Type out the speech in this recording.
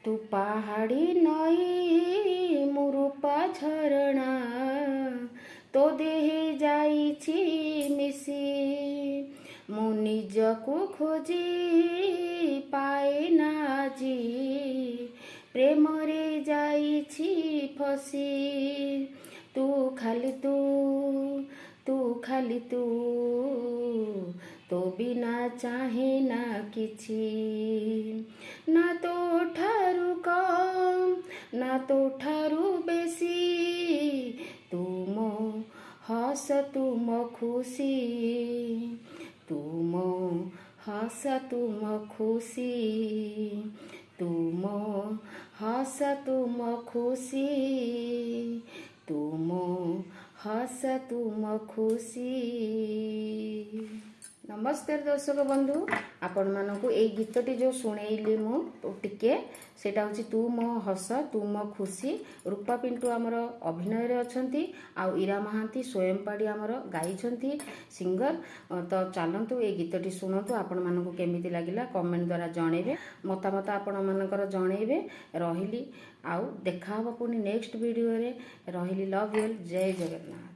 तू पहाड़ी नई मुरुपा झरणा तो देह जाइछि मिसी मु निजकु खोजी पाए ना आजी प्रेम रे जाइछि फसी तू खाली तू खाली तू तो बिना चाहे ना किछि ना तो ठारू कम ना तो ठारू बेसी तुम हस तुम खुशी तुम हस तुम खुशी तुम हस तुम खुशी तुम हस तुम खुशी। नमस्कार दर्शक बंधु आपण मानक ए गीतटी जो शुणेली मु टिके सेटा होची तू मो हस तू मो खुशी। रूपा पिंटू आमर अभिनय रे अछंती आउ इरा महांती स्वयं पाड़ी आमर गाइछंती सिंगर। तो चलंतु ए गीतटी शुणतु आपण मानक केमिति लागिला कमेंट द्वारा जणेबे मतामत आपण मानकर जणेबे। रहिली आउ देखा हबो पुनी नेक्स्ट वीडियो रे। रहिली लव यू जय जगन्नाथ।